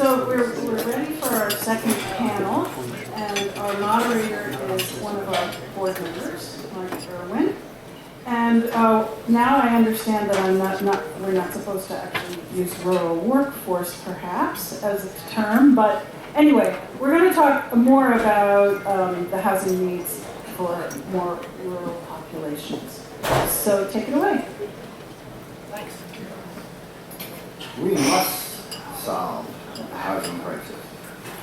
So we're ready for our second panel, and our moderator is one of our board members, Marty Irwin. And now I understand that we're not supposed to actually use rural workforce, perhaps, as a term. But anyway, we're going to talk more about the housing needs for more rural populations. So take it away. Thanks. We must solve the housing crisis.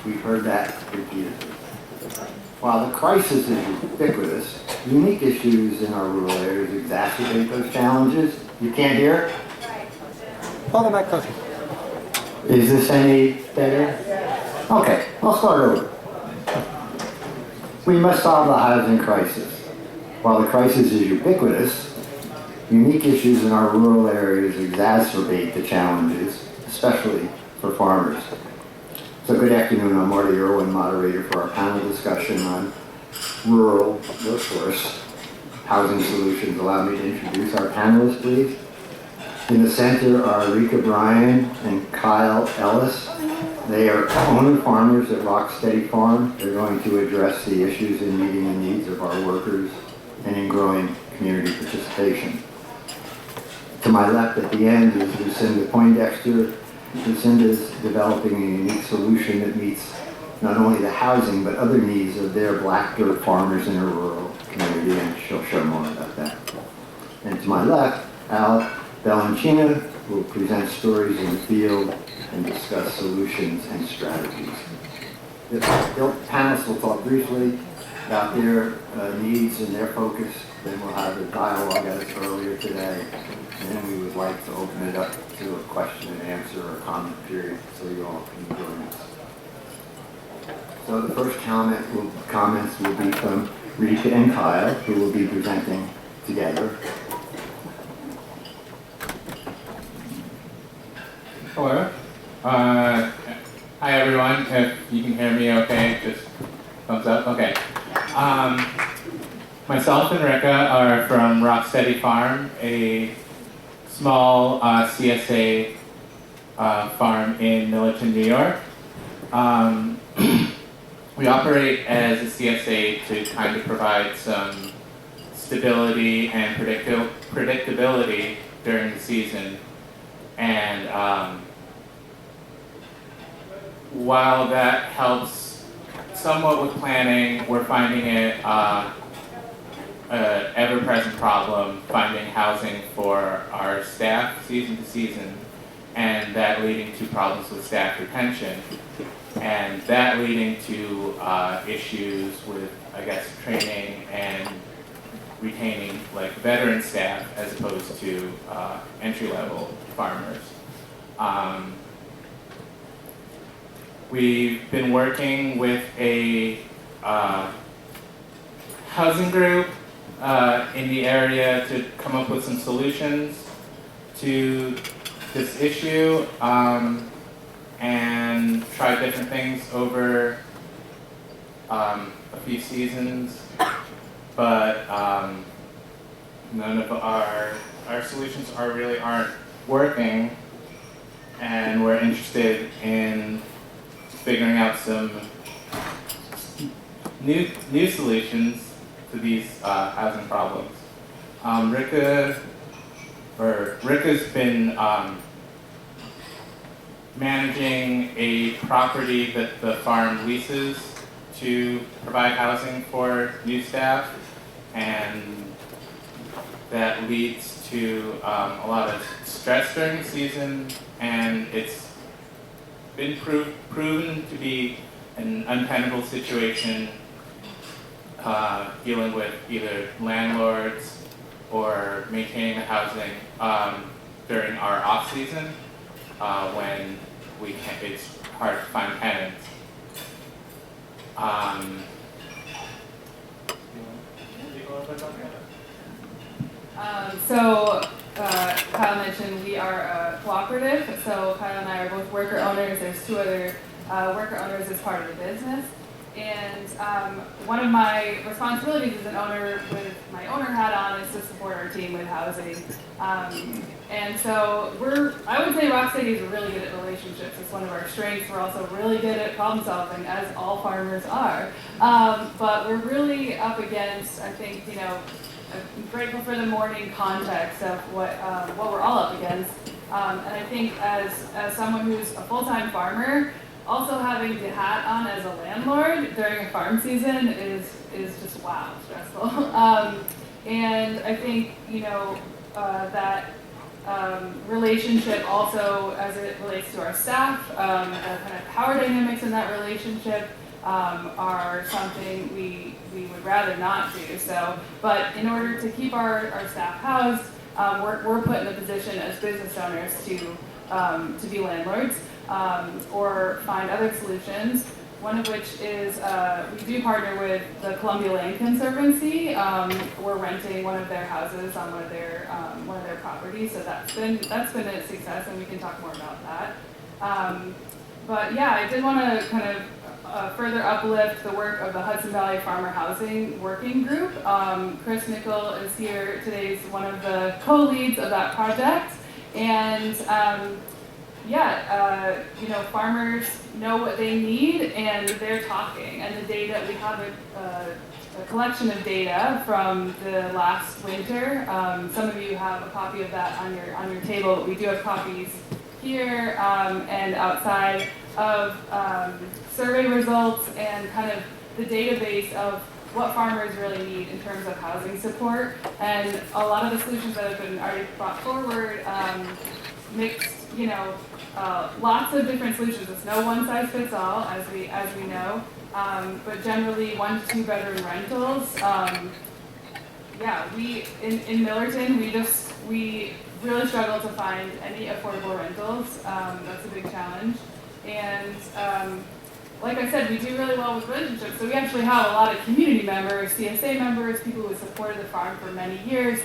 We've heard that repeatedly. While the crisis is ubiquitous, unique issues in our rural areas exacerbate those challenges. You can't hear? Hold the mic closer. Is this any better? Okay, I'll start over. We must solve the housing crisis. While the crisis is ubiquitous, unique issues in our rural areas exacerbate the challenges, especially for farmers. So good afternoon, I'm Marty Irwin, moderator for our panel discussion on rural workforce housing solutions. Allow me to introduce our panelists, please. In the center are Rica, Bryan, and Kyle Ellis. They are owner farmers at Rocksteady Farm. They're going to address the issues in meeting the needs of our workers and in growing community participation. To my left at the end is Lucinda Poindexter. Lucinda is developing a unique solution that meets not only the housing but other needs of their black dirt farmers in a rural community, and she'll share more about that. And to my left, Bellenchia will present stories in the field and discuss solutions and strategies. The panelists will talk briefly about their needs and their focus. Then we'll have a dialogue as earlier today. And then we would like to open it up to a question and answer or comment period so you all can join us. So the first comments will be from Rica and Kyle, who will be presenting together. Hello. Hi everyone. If you can hear me okay, just thumbs up. Okay. Myself and Rica are from Rocksteady Farm, a small CSA farm in Millerton, New York. We operate as a CSA to kind of provide some stability and predictability during the season. And while that helps somewhat with planning, we're finding it an ever-present problem finding housing for our staff season to season, and that leading to problems with staff retention, and that leading to issues with, I guess, training and retaining like veteran staff as opposed to entry-level farmers. We've been working with a housing group in the area to come up with some solutions to this issue and try different things over a few seasons, but none of our solutions aren't working, and we're interested in figuring out some new solutions to these housing problems. Rica's been managing a property that the farm leases to provide housing for new staff, and that leads to a lot of stress during the season, and it's been proven to be an untenable situation dealing with either landlords or maintaining the housing during our off season when it's hard to find tenants. Kyle mentioned we are a cooperative, so Kyle and I are both worker owners. There's two other worker owners as part of the business. And one of my responsibilities as an owner, with my owner hat on, is to support our team with housing. And so I would say Rock City is really good at relationships. It's one of our strengths. We're also really good at problem solving, as all farmers are. But we're really up against, I think, I'm grateful for the morning context of what we're all up against. And I think as someone who's a full-time farmer, also having the hat on as a landlord during a farm season is just stressful. And I think that relationship also, as it relates to our staff, the kind of power dynamics in that relationship are something we would rather not do. So, but in order to keep our staff housed, we're put in a position as business owners to be landlords or find other solutions. One of which is we do partner with the Columbia Land Conservancy. We're renting one of their houses on one of their properties, so that's been a success, and we can talk more about that. But yeah, I did want to kind of further uplift the work of the Hudson Valley Farmer Housing Working Group. Chris Nickel is here today. He's one of the co-leads of that project, and farmers know what they need, and they're talking. And the data, we have a collection of data from the last winter. Some of you have a copy of that on your table, but we do have copies here and outside of survey results and kind of the database of what farmers really need in terms of housing support. And a lot of the solutions that have been already brought forward mixed, lots of different solutions. It's no one size fits all, as we know, but generally 1 to 2 bedroom rentals. We in Millerton, we really struggle to find any affordable rentals. That's a big challenge. And like I said, we do really well with relationships. So we actually have a lot of community members, CSA members, people who have supported the farm for many years.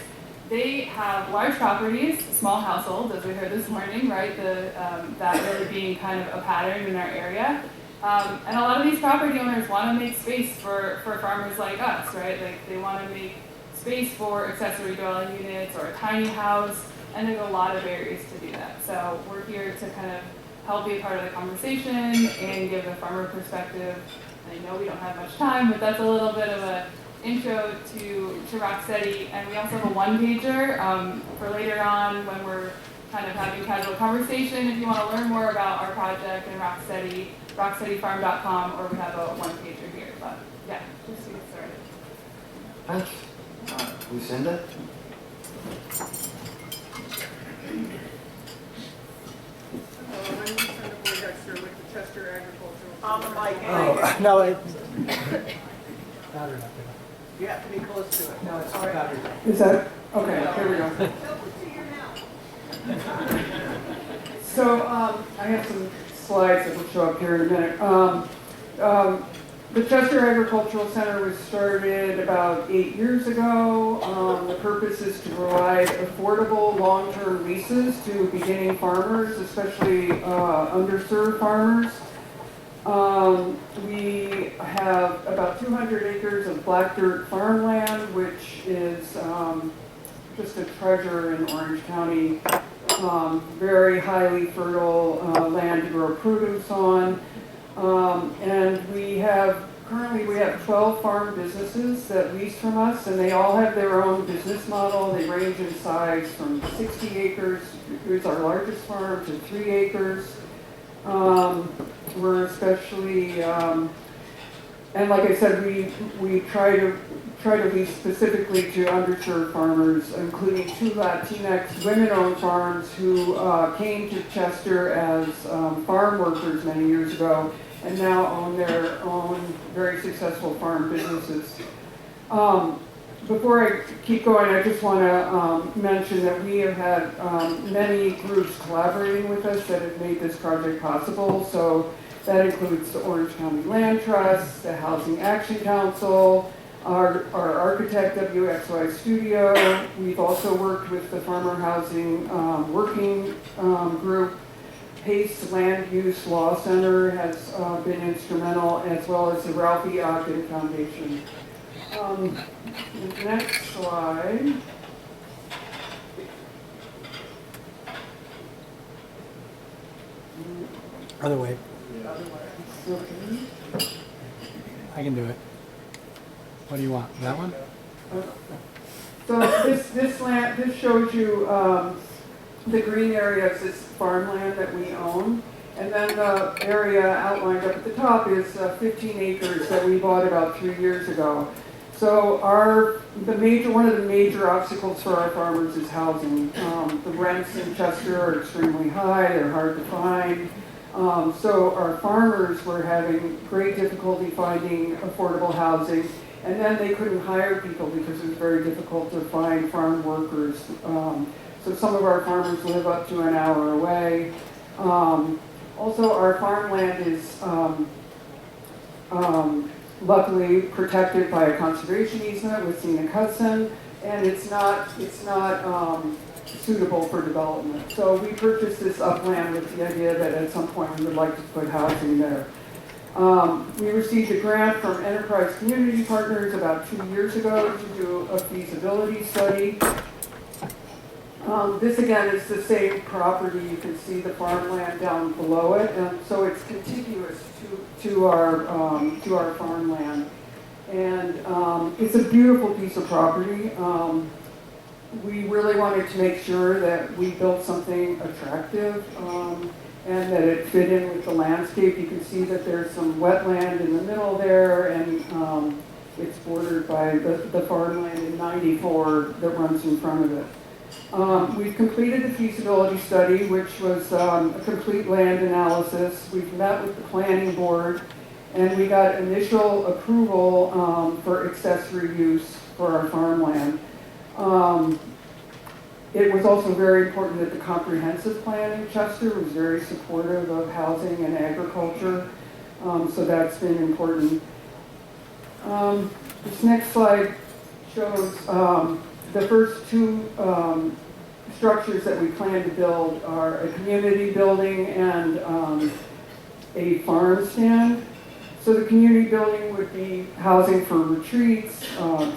They have large properties, small households, as we heard this morning, right? That really being kind of a pattern in our area. And a lot of these property owners want to make space for farmers like us, right? Like they want to make space for accessory dwelling units or a tiny house, and there's a lot of barriers to do that. So we're here to kind of help be a part of the conversation and give a farmer perspective. I know we don't have much time, but that's a little bit of a intro to Rock Steady, and we also have a one-pager for later on when we're kind of having casual conversation. If you want to learn more about our project and Rock Steady, rocksteadyfarm.com, or we have a one-pager here. But yeah, just to get started. Thanks. Lucinda? I'm Lucinda Poindexter with the Chester Agricultural. On the mic. Oh, no, it's louder enough. You have to be close to it. No, it's louder. Is that, okay, here we go. So I have some slides that will show up here in a minute. The Chester Agricultural Center was started about 8 years ago. The purpose is to provide affordable long-term leases to beginning farmers, especially underserved farmers. We have about 200 acres of black dirt farmland, which is just a treasure in Orange County. Very highly fertile land to grow produce on. And currently we have 12 farm businesses that lease from us, and they all have their own business model. They range in size from 60 acres, here's our largest farm, to 3 acres. We're especially, and like I said, we try to lease specifically to underserved farmers, including 2 Latinx women-owned farms who came to Chester as farm workers many years ago and now own their own very successful farm businesses. Before I keep going, I just want to mention that we have had many groups collaborating with us that have made this project possible. So that includes the Orange County Land Trust, the Housing Action Council, our architect WXY Studio. We've also worked with the Farmer Housing Working Group. PACE Land Use Law Center has been instrumental, as well as the Ralphie Ogden Foundation. The next slide. Other way. Okay. I can do it. What do you want? That one? So this shows you the green area is this farmland that we own. And then the area outlined up at the top is 15 acres that we bought about 3 years ago. So one of the major obstacles for our farmers is housing. The rents in Chester are extremely high, they're hard to find. So our farmers were having great difficulty finding affordable housing. And then they couldn't hire people because it was very difficult to find farm workers. So some of our farmers live up to an hour away. Also, our farmland is luckily protected by a conservation easement with scenic Hudson, and it's not suitable for development. So we purchased this upland with the idea that at some point we would like to put housing there. We received a grant from Enterprise Community Partners about 2 years ago to do a feasibility study. This again is the same property. You can see the farmland down below it, and so it's contiguous to our farmland. And it's a beautiful piece of property. We really wanted to make sure that we built something attractive and that it fit in with the landscape. You can see that there's some wetland in the middle there, and it's bordered by the farmland in 94 that runs in front of it. We've completed the feasibility study, which was a complete land analysis. We've met with the planning board, and we got initial approval for accessory use for our farmland. It was also very important that the comprehensive plan in Chester was very supportive of housing and agriculture, so that's been important. This next slide shows the first two structures that we plan to build are a community building and a farm stand. So the community building would be housing for retreats,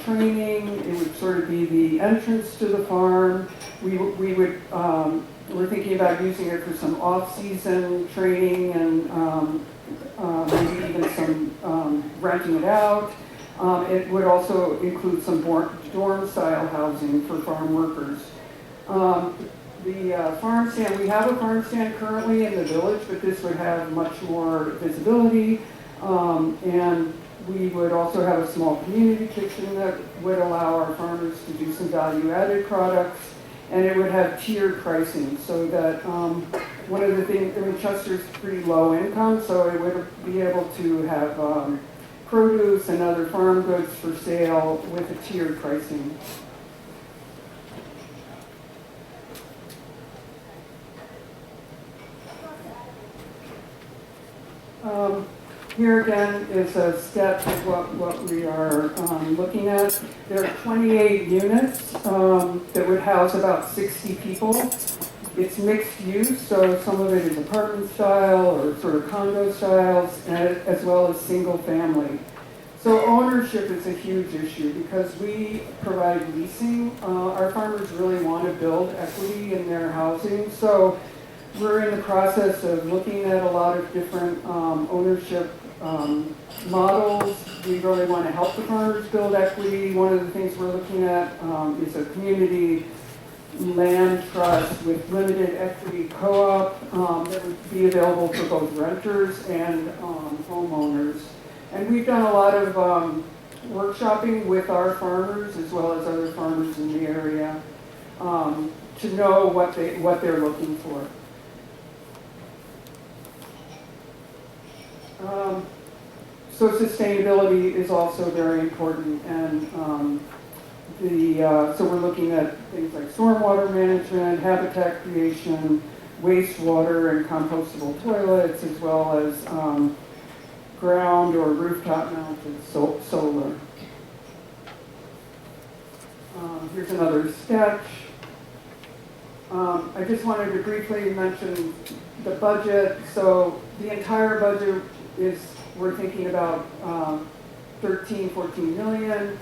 training. It would sort of be the entrance to the farm. We're thinking about using it for some off-season training and maybe even some renting it out. It would also include some dorm-style housing for farm workers. The farm stand, we have a farm stand currently in the village, but this would have much more visibility. And we would also have a small community kitchen that would allow our farmers to do some value-added products. And it would have tiered pricing so that one of the things, I mean, Chester's pretty low income, so it would be able to have produce and other farm goods for sale with a tiered pricing. Here again is a sketch of what we are looking at. There are 28 units that would house about 60 people. It's mixed use, so some of it is apartment style or sort of condo styles, as well as single family. So ownership is a huge issue because we provide leasing. Our farmers really want to build equity in their housing, so we're in the process of looking at a lot of different ownership models. We really want to help the farmers build equity. One of the things we're looking at is a community land trust with limited equity co-op that would be available for both renters and homeowners. And we've done a lot of workshopping with our farmers as well as other farmers in the area to know what they're looking for. So sustainability is also very important, and so we're looking at things like stormwater management, habitat creation, wastewater and compostable toilets, as well as ground or rooftop mounted solar. Here's another sketch. I just wanted to briefly mention the budget, so the entire budget is, we're thinking about 13, 14 million.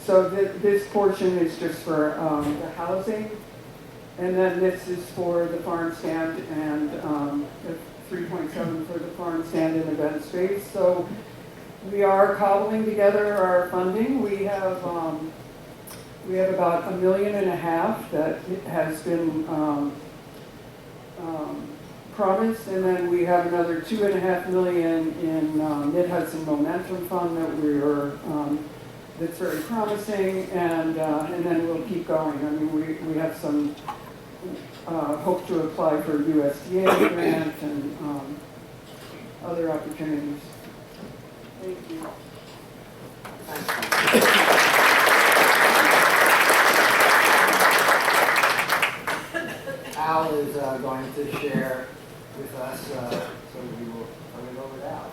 So this portion is just for the housing. And then this is for the farm stand and the 3.7 for the farm stand and event space. So we are cobbling together our funding. We have about $1.5 million that has been promised, and then we have another $2.5 million in Mid-Hudson Momentum Fund that we're that's very promising, and then we'll keep going. I mean, we have some hope to apply for USDA grant and other opportunities. Thank you. Al is going to share with us, so we will turn it over to Al.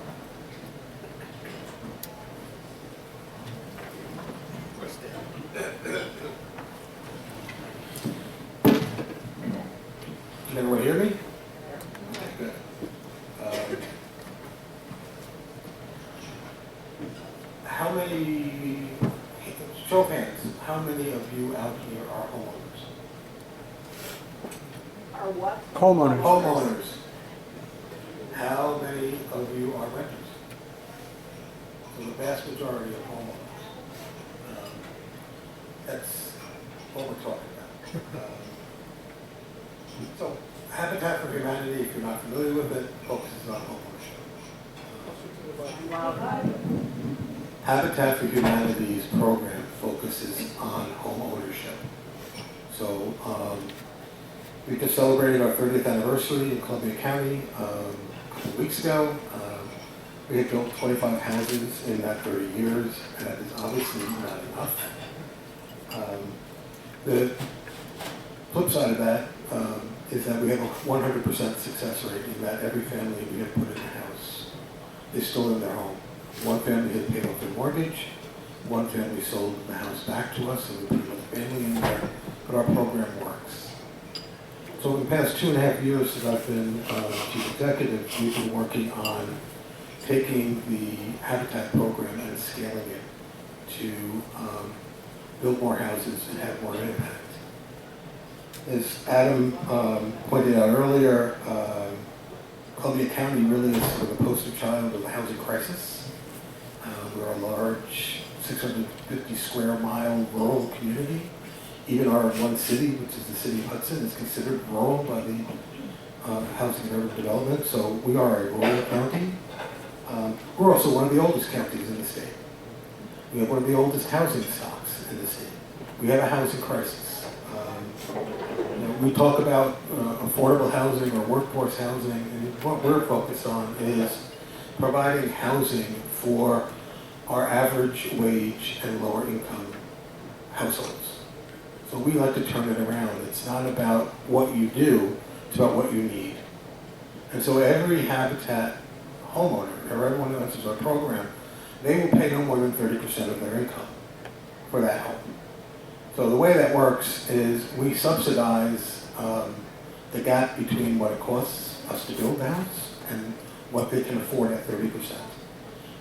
Can everyone hear me? Okay, good. How many, show of hands, how many of you out here are homeowners? Are what? Homeowners. Homeowners. How many of you are renters? So the vast majority of homeowners. That's what we're talking about. So Habitat for Humanity, if you're not familiar with it, focuses on homeownership. Habitat for Humanity's program focuses on home ownership. So we just celebrated our 30th anniversary in Columbia County a couple of weeks ago. We had built 25 houses in that 30 years, and that is obviously not enough. The flip side of that is that we have a 100% success rate in that every family we have put in the house is still in their home. One family has paid off their mortgage, one family sold the house back to us, and we put another family in there, but our program works. So in the past 2.5 years since I've been chief executive, we've been working on taking the Habitat program and scaling it to build more houses and have more impact. As Adam pointed out earlier, Columbia County really is sort of a poster child of the housing crisis. We're a large 650 square mile rural community. Even our one city, which is the city of Hudson, is considered rural by the Housing and Urban Development. So we are a rural county. We're also one of the oldest counties in the state. We have one of the oldest housing stocks in the state. We have a housing crisis. We talk about affordable housing or workforce housing, and what we're focused on is providing housing for our average wage and lower income households. So we like to turn it around. It's not about what you do, it's about what you need. And so every Habitat homeowner, or everyone who enters our program, they will pay no more than 30% of their income for that home. So the way that works is we subsidize the gap between what it costs us to build the house and what they can afford at 30%.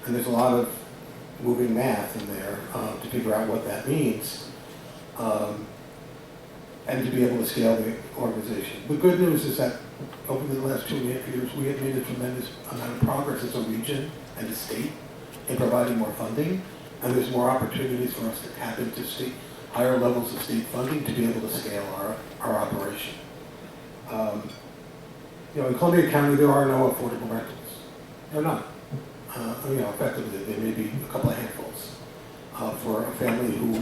And there's a lot of moving math in there to figure out what that means and to be able to scale the organization. The good news is that over the last 2.5 years, we have made a tremendous amount of progress as a region and a state in providing more funding, and there's more opportunities for us to tap into higher levels of state funding to be able to scale our operation. In Columbia County, there are no affordable rentals. There are none. Effectively, there may be a couple of handfuls for a family who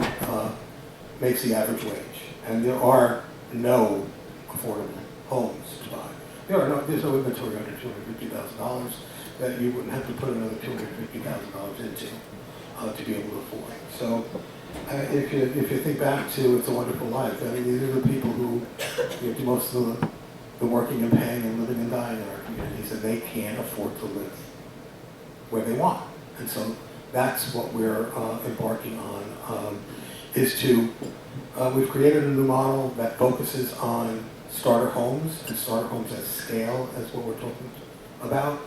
makes the average wage. And there are no affordable homes to buy. There's no inventory under $250,000 that you wouldn't have to put another $250,000 into to be able to afford. So if you think back to It's a Wonderful Life, I mean, these are the people who do most of the working and paying and living and dying in our communities, and they can't afford to live where they want. And so that's what we're embarking on, is to, we've created a new model that focuses on starter homes and starter homes at scale as what we're talking about.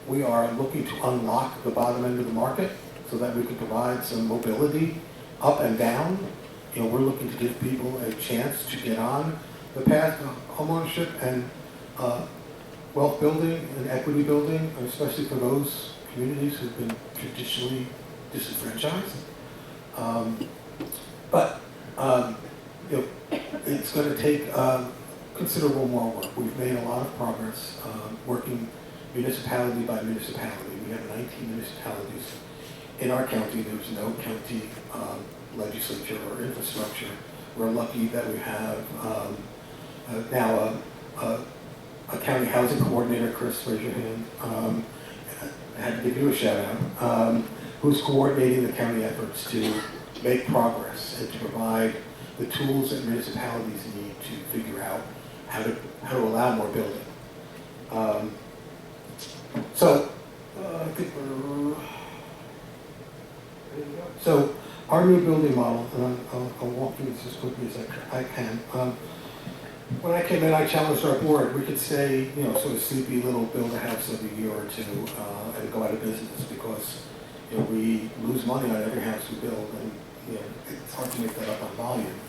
We are looking to unlock the bottom end of the market so that we can provide some mobility up and down. You know, we're looking to give people a chance to get on the path to homeownership and wealth building and equity building, especially for those communities who've been traditionally disenfranchised. But you know, it's going to take considerable more work. We've made a lot of progress working municipality by municipality. We have 19 municipalities in our county. There's no county legislature or infrastructure. We're lucky that we have now a county housing coordinator, Chris, raise your hand. I had to give you a shout out, who's coordinating the county efforts to make progress and to provide the tools that municipalities need to figure out how to allow more building. So I think we're ready to go. So our new building model, and I'll walk through this as quickly as I can. When I came in, I challenged our board. We could stay, you know, sort of sleepy little build a house every year or two and go out of business because, you know, we lose money on every house we build, and you know, it's hard to make that up on volume.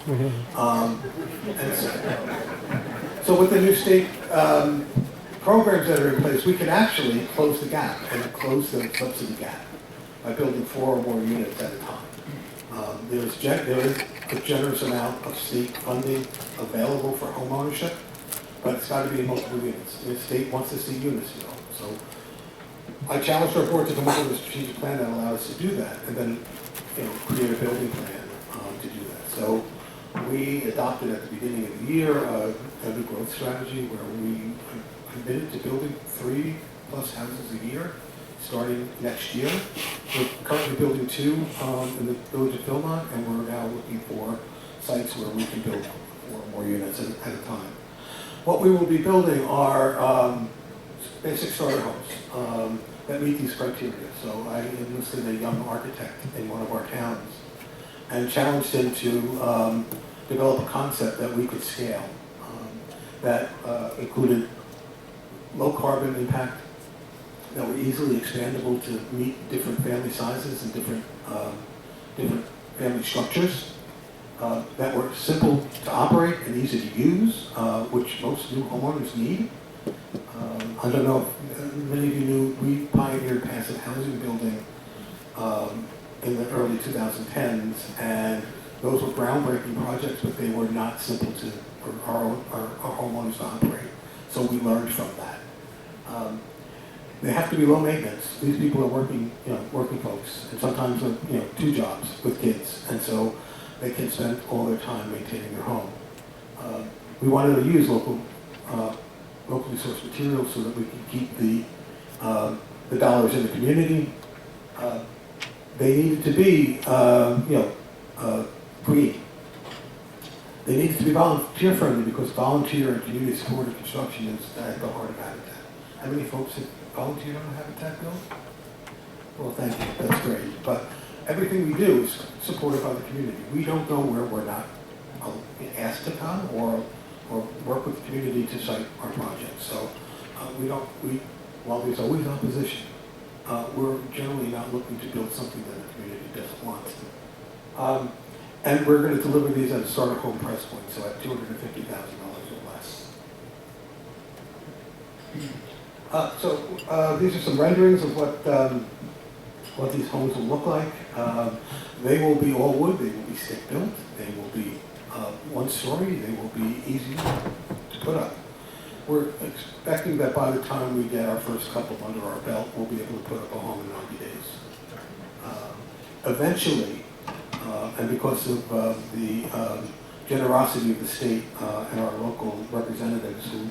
And so with the new state programs that are in place, we can actually close the gap and close the subsidy gap by building 4 or more units at a time. There is a generous amount of state funding available for home ownership, but it's got to be in multiple units. The state wants to see units built. So I challenged our board to come up with a strategic plan that allows us to do that, and then, you know, create a building plan to do that. So we adopted at the beginning of the year a new growth strategy where we committed to building 3+ houses a year starting next year. We're currently building 2 in the village of Philmont, and we're now looking for sites where we can build 4 more units at a time. What we will be building are basic starter homes that meet these criteria. So I enlisted a young architect in one of our towns and challenged him to develop a concept that we could scale that included low carbon impact, that were easily expandable to meet different family sizes and different family structures, that were simple to operate and easy to use, which most new homeowners need. I don't know if many of you knew, we pioneered passive housing building in the early 2010s, and those were groundbreaking projects, but they were not simple for our homeowners to operate. So we learned from that. They have to be low maintenance. These people are working folks, and sometimes with 2 jobs with kids, and so they can spend all their time maintaining their home. We wanted to use locally sourced materials so that we can keep the dollars in the community. They needed to be green. They needed to be volunteer friendly because volunteer and community supported construction is at the heart of Habitat. How many folks have volunteered on a Habitat build? Well, thank you. That's great. But everything we do is supported by the community. We don't go where we're not asked to come or work with the community to site our projects. So while there's always opposition, we're generally not looking to build something that the community doesn't want. And we're going to deliver these at a starter home price point, so at $250,000 or less. These are some renderings of what these homes will look like. They will be all wood. They will be stick built. They will be 1 story. They will be easy to put up. We're expecting that by the time we get our first couple under our belt, we'll be able to put up a home in 90 days. Eventually, and because of the generosity of the state and our local representatives who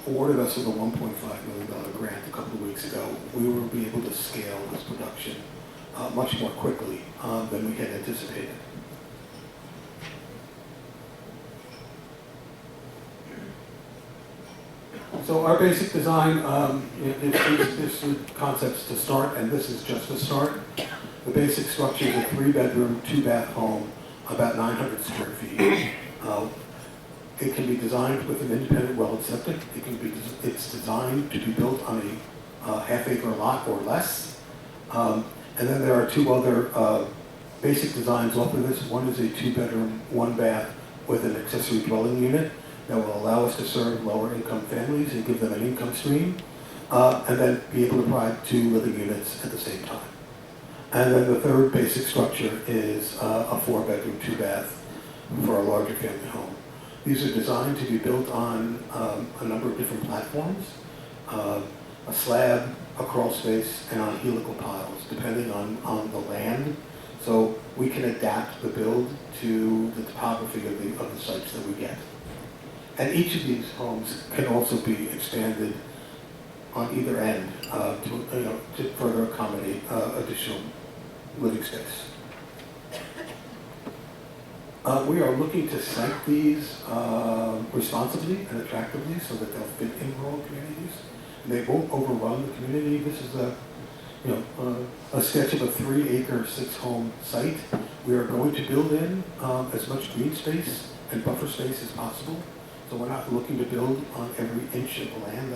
awarded us with a $1.5 million grant a couple of weeks ago, we will be able to scale this production much more quickly than we had anticipated. So our basic design, there's the concepts to start, and this is just the start. The basic structure is a 3-bedroom, 2-bath home, about 900 square feet. It can be designed with an independent well and septic. It's designed to be built on a half-acre lot or less. And then there are two other basic designs off of this. One is a 2-bedroom, 1-bath with an accessory dwelling unit that will allow us to serve lower-income families and give them an income stream, and then be able to provide 2 living units at the same time. And then the third basic structure is a 4-bedroom, 2-bath for a larger family home. These are designed to be built on a number of different platforms, a slab, a crawl space, and on helical piles, depending on the land. So we can adapt the build to the topography of the sites that we get. And each of these homes can also be expanded on either end to further accommodate additional living space. We are looking to site these responsibly and attractively so that they'll fit in rural communities. And they won't overrun the community. This is a sketch of a 3-acre, 6-home site. We are going to build in as much green space and buffer space as possible. So we're not looking to build on every inch of the land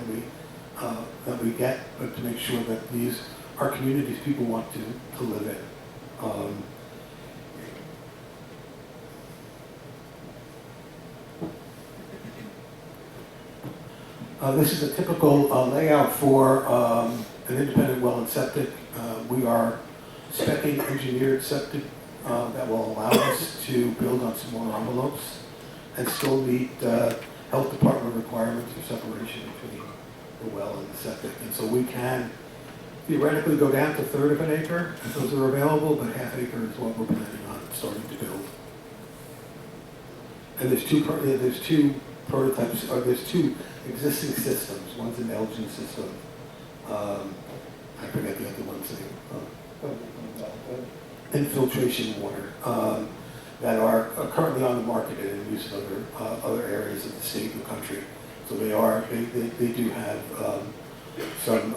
that we get, but to make sure that these are communities people want to live in. This is a typical layout for an independent well and septic. We are speccing engineered septic that will allow us to build on smaller envelopes and still meet health department requirements for separation between the well and the septic. And so we can theoretically go down to 1/3 of an acre if those are available, but 1/2 acre is what we're planning on starting to build. And there's two prototypes, or there's 2 existing systems. One's an Elgin system. I forget the other one's name. Infiltration water that are currently on the market and in use in other areas of the state and the country. So they do have some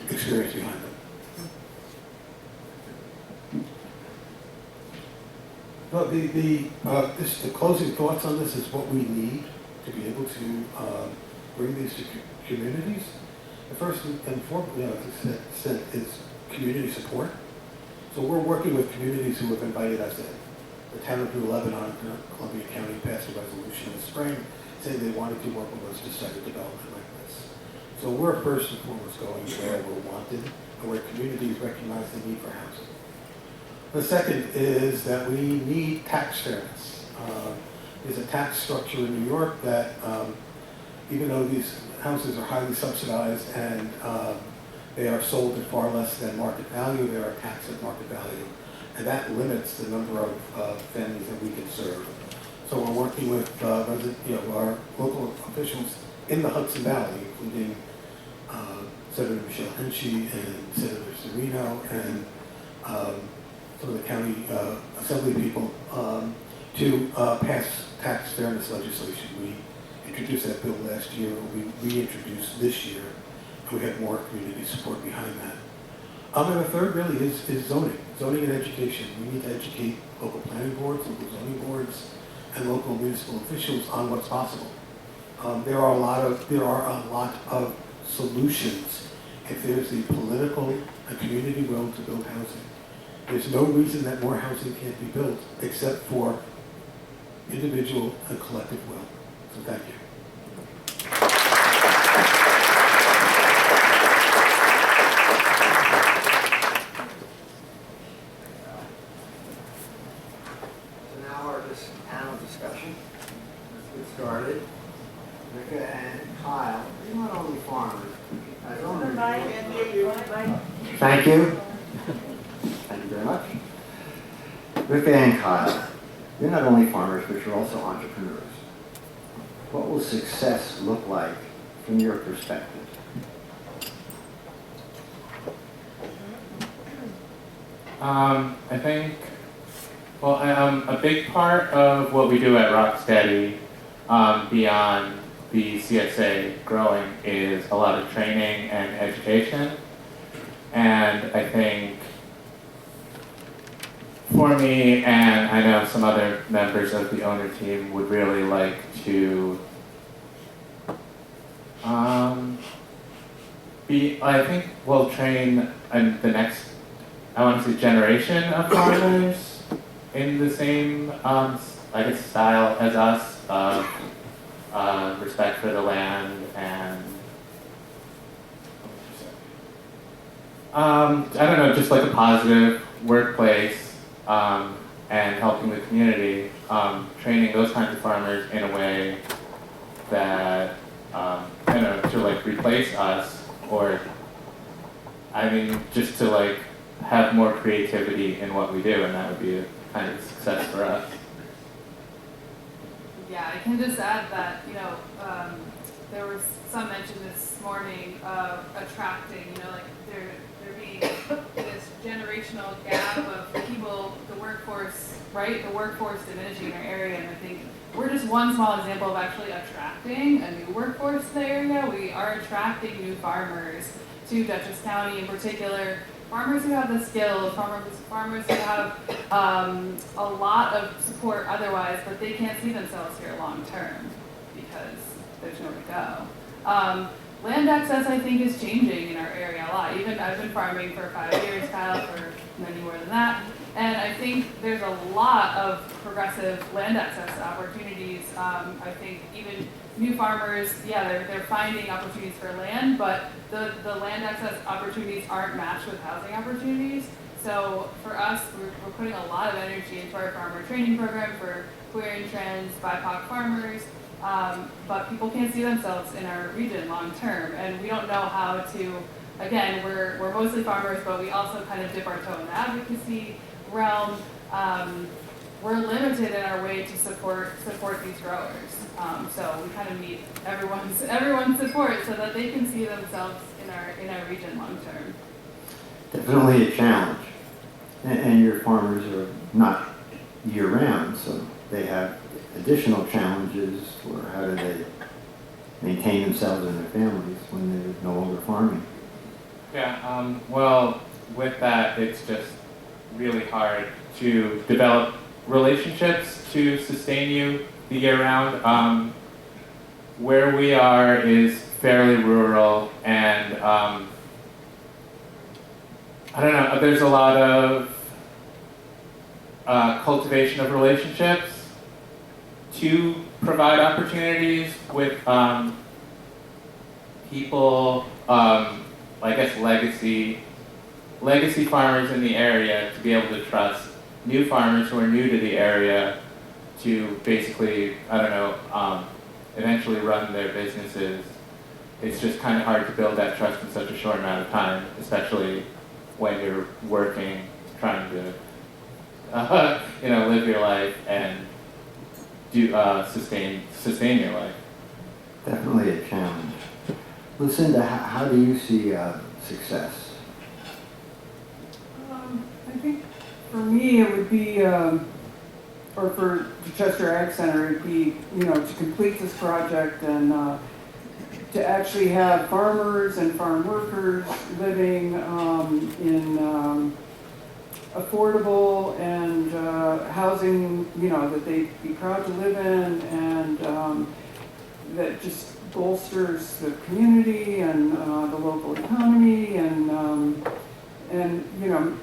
experience behind them. No, the closing thoughts on this is what we need to be able to bring these to communities. The first and foremost, as I said, is community support. So we're working with communities who have invited us in. The town of New Lebanon, Columbia County, passed a resolution in the spring saying they wanted to work with us to start a development like this. So we're first and foremost going where we're wanted and where communities recognize the need for housing. The second is that we need tax fairness. There's a tax structure in New York that, even though these houses are highly subsidized and they are sold at far less than market value, they are taxed at market value. And that limits the number of families that we can serve. So we're working with our local officials in the Hudson Valley, including Senator Michelle Henchy and Senator Serino and some of the county assembly people to pass tax fairness legislation. We introduced that bill last year, we reintroduced this year, and we have more community support behind that. And the third really is zoning and education. We need to educate local planning boards, local zoning boards, and local municipal officials on what's possible. There are a lot of solutions if there's the political and community will to build housing. There's no reason that more housing can't be built except for individual and collective will. So thank you. So now our panel discussion. Let's get started. Rica and Kyle, you're not only farmers, as owners. Thank you. Thank you very much. Rica and Kyle, you're not only farmers, but you're also entrepreneurs. What will success look like from your perspective? I think, a big part of what we do at Rocksteady, beyond the CSA growing, is a lot of training and education. And I think for me, and I know some other members of the owner team would really like to I think we'll train the next, I want to say, generation of farmers in the same, I guess, style as us of respect for the land and I don't know, just like a positive workplace and helping the community, training those kinds of farmers in a way that, you know, to like replace us or, I mean, just to like have more creativity in what we do, and that would be a kind of success for us. Yeah, I can just add that, you know, there was some mention this morning of attracting, you know, like there being this generational gap of people, the workforce, right? The workforce diminishing in our area, and I think we're just one small example of actually attracting a new workforce to the area. We are attracting new farmers to Dutchess County in particular. Farmers who have the skills, farmers who have a lot of support otherwise, but they can't see themselves here long term because there's nowhere to go. Land access, I think, is changing in our area a lot. Even I've been farming for 5 years, Kyle for many more than that. And I think there's a lot of progressive land access opportunities. I think even new farmers, yeah, they're finding opportunities for land, but the land access opportunities aren't matched with housing opportunities. So for us, we're putting a lot of energy into our farmer training program for queer and trans, BIPOC farmers, but people can't see themselves in our region long term, and we don't know how to. Again, we're mostly farmers, but we also kind of dip our toe in the advocacy realm. We're limited in our way to support these growers. So we kind of need everyone's support so that they can see themselves in our region long term. Definitely a challenge. And your farmers are not year round, so they have additional challenges for how do they maintain themselves and their families when they're no longer farming. Yeah, well, with that, it's just really hard to develop relationships to sustain you the year round. Where we are is fairly rural, and I don't know, there's a lot of cultivation of relationships to provide opportunities with people, I guess legacy farmers in the area, to be able to trust new farmers who are new to the area to basically, I don't know, eventually run their businesses. It's just kind of hard to build that trust in such a short amount of time, especially when you're working, trying to, you know, live your life and do sustain your life. Definitely a challenge. Lucinda, how do you see success? I think for me it would be, or for the Chester Ag Center, it'd be, you know, to complete this project and to actually have farmers and farm workers living in affordable and housing, you know, that they'd be proud to live in, and that just bolsters the community and the local economy, and you know,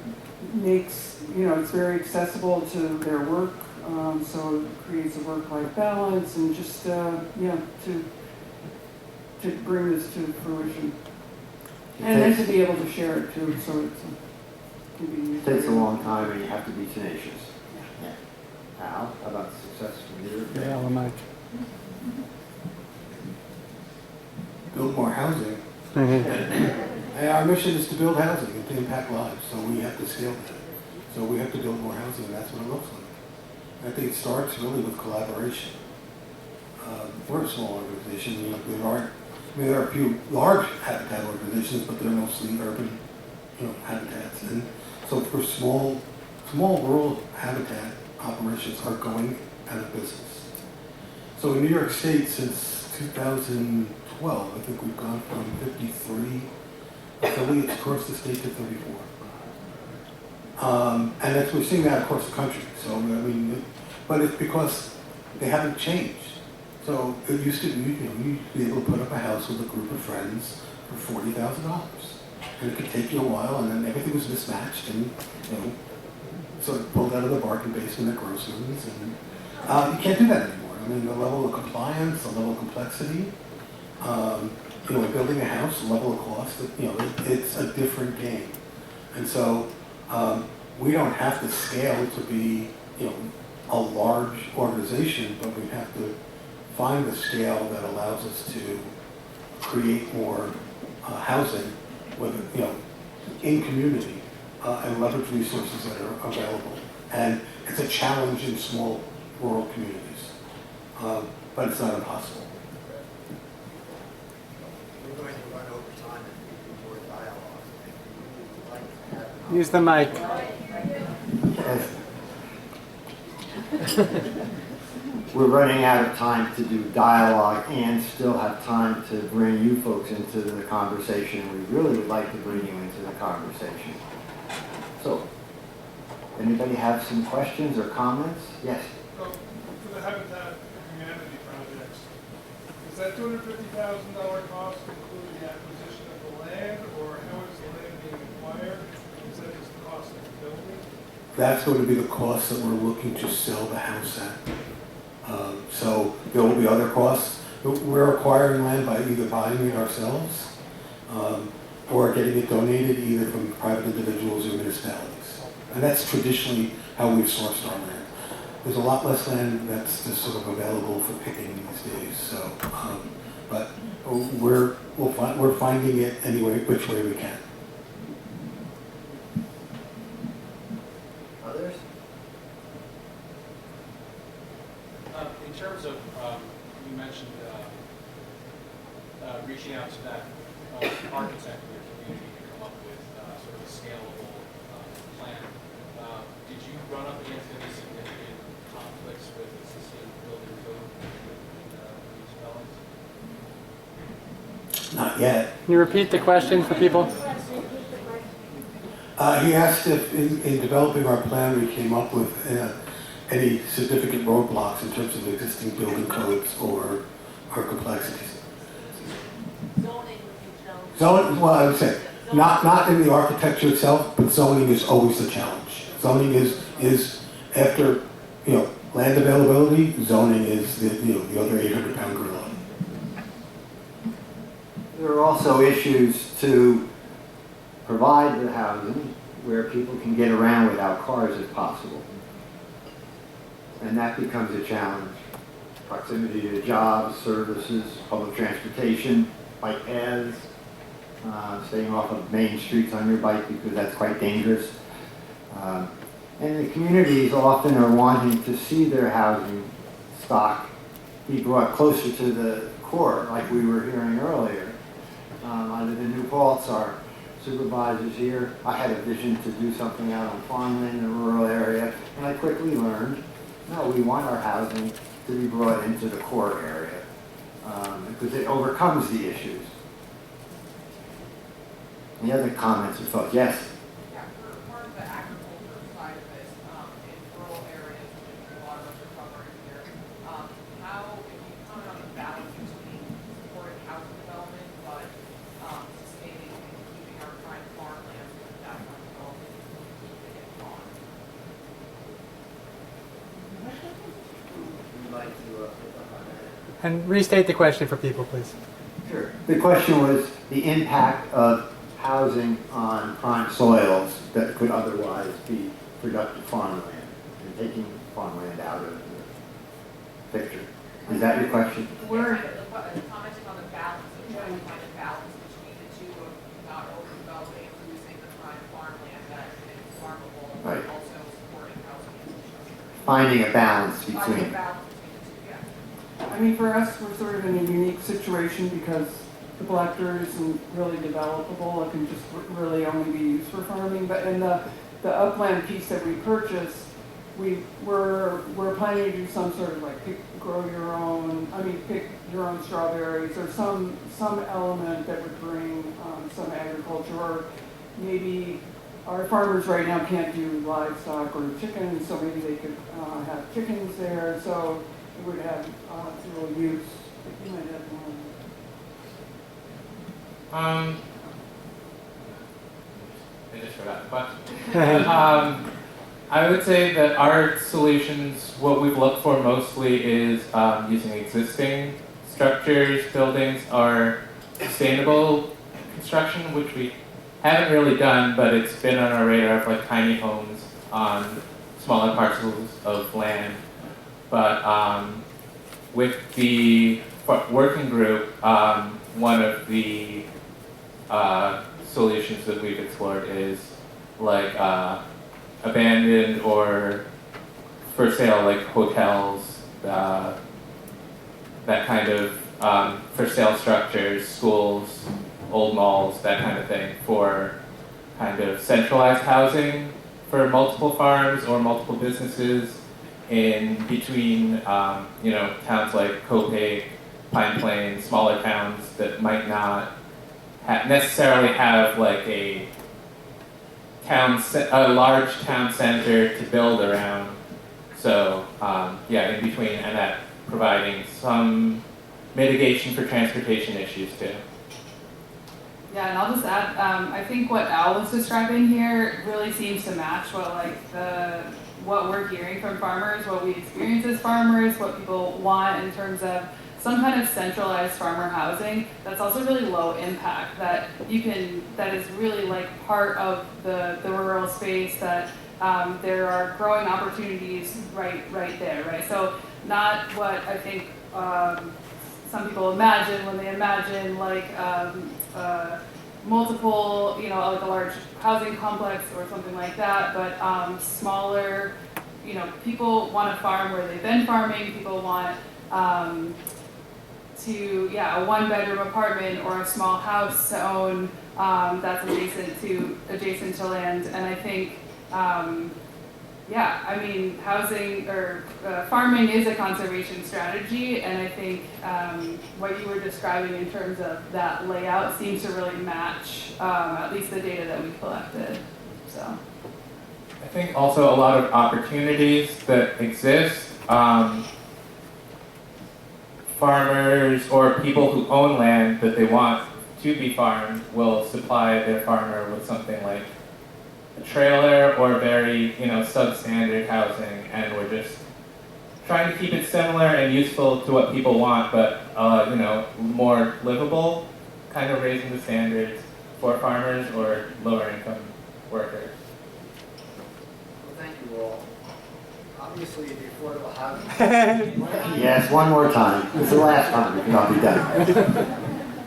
makes, you know, it's very accessible to their work, so it creates a work-life balance, and just yeah, to bring this to fruition, and then to be able to share it too, so it's can be. It takes a long time, and you have to be tenacious. Yeah. Al, how about success from your family? Build more housing. And our mission is to build housing and to impact lives, so we have to scale that. So we have to build more housing, and that's what it looks like. I think it starts really with collaboration. We're a small organization. There are a few large habitat organizations, but they're mostly urban, you know, habitats. And so for small rural habitat operations are going out of business. So in New York State, since 2012, I think we've gone from 53 affiliates across the state to 34. And we're seeing that across the country. So, I mean, but it's because they haven't changed. So it used to be, you'd be able to put up a house with a group of friends for $40,000. And it could take you a while, and then everything was mismatched, and, sort of pulled out of the bargain basement at Grossman's, and you can't do that anymore. I mean, the level of compliance, the level of complexity, building a house, the level of cost, it's a different game. And so we don't have to scale to be, a large organization, but we have to find the scale that allows us to create more housing, in community, and leverage resources that are available. And it's a challenge in small rural communities, but it's not impossible. We're going to run over time and do more dialogue. We'd like to have Use the mic. We're running out of time to do dialogue and still have time to bring you folks into the conversation. We really would like to bring you into the conversation. So, anybody have some questions or comments? Yes? So, for the Habitat for Humanity projects, does that $250,000 cost include the acquisition of the land, or how is the land being acquired? Is that just the cost of the building? That's going to be the cost that we're looking to sell the house at. So there will be other costs. We're acquiring land by either buying it ourselves or getting it donated either from private individuals or municipalities. And that's traditionally how we've sourced our land. There's a lot less land that's just sort of available for picking these days. So, but we're finding it any way, which way we can. others. In terms of, you mentioned reaching out to that architect in your community to come up with sort of a scalable plan. Did you run up against any significant conflicts with existing building code municipalities? Not yet. Can you repeat the question for people? He asked if in developing our plan we came up with any significant roadblocks in terms of existing building codes or complexities. Zoning, well, I would say, not in the architecture itself, but zoning is always a challenge. Zoning is after, land availability, zoning is the other 800-pound gorilla. There are also issues to provide the housing where people can get around without cars if possible. And that becomes a challenge. Proximity to jobs, services, public transportation, bike paths, staying off of main streets on your bike because that's quite dangerous. And the communities often are wanting to see their housing stock be brought closer to the core, like we were hearing earlier. Under the New Paltz, our supervisors here, I had a vision to do something out on farmland in a rural area, and I quickly learned, no, we want our housing to be brought into the core area because it overcomes the issues. Any other comments or thoughts? Yes? Yeah, for part of the agriculture side of this, in rural areas, which a lot of us are covering here, how, if you comment on the balance between supporting housing development, but sustaining and keeping our prime farmlands with that one development, keeping it on. We'd like to pick up on that. And restate the question for people, please. Sure. The question was the impact of housing on prime soils that could otherwise be productive farmland and taking farmland out of the picture. Is that your question? We're commenting on the balance, of trying to find a balance between the two of not overdeveloping and losing the prime farmland that is farmable, Right. but also supporting housing infrastructure. Finding a balance Finding a between. balance between the two, yeah. I mean, for us, we're sort of in a unique situation because the Black Dirt isn't really developable. It can just really only be used for farming. But in the upland piece that we purchased, we're planning to do some sort of like pick your own strawberries or some element that would bring some agriculture. Or maybe our farmers right now can't do livestock or chickens, so maybe they could have chickens there. So would have dual use. You might have one. I just forgot the question. I would say that our solutions, what we've looked for mostly is using existing structures, buildings, or sustainable construction, which we haven't really done, but it's been on our radar of like tiny homes on smaller parcels of land. But with the working group, one of the solutions that we've explored is like abandoned or for sale, like hotels, that kind of for sale structures, schools, old malls, that kind of thing, for kind of centralized housing for multiple farms or multiple businesses in between, towns like Copiague, Pine Plain, smaller towns that might not necessarily have like a large town center to build around. So in between, and that providing some mitigation for transportation issues too. Yeah, and I'll just add, I think what Al was describing here really seems to match what we're hearing from farmers, what we experience as farmers, what people want in terms of some kind of centralized farmer housing that's also really low impact, that is really like part of the rural space, that there are growing opportunities right there, right? So not what I think some people imagine when they imagine like multiple, like a large housing complex or something like that, but smaller, people want to farm where they've been farming, people want a one-bedroom apartment or a small house to own that's adjacent to land. And I think, housing or farming is a conservation strategy, and I think what you were describing in terms of that layout seems to really match at least the data that we collected. So I think also a lot of opportunities that exist. Farmers or people who own land that they want to be farmed will supply their farmer with something like a trailer or very, substandard housing, and we're just trying to keep it similar and useful to what people want, but more livable, kind of raising the standards for farmers or lower income workers. Well, thank you all. Obviously, the affordable housing. Yes, one more time. It's the last time, and I'll be done.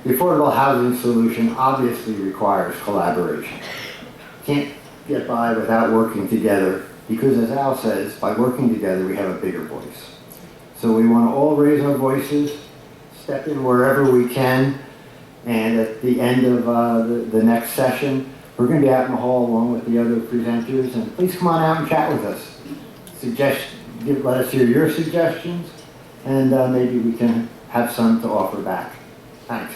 The affordable housing solution obviously requires collaboration. Can't get by without working together, because as Al says, by working together we have a bigger voice. So we want to all raise our voices, step in wherever we can, and at the end of the next session, we're going to be out in the hall along with the other presenters, and please come on out and chat with us. Let us hear your suggestions, and maybe we can have some to offer back. Thanks.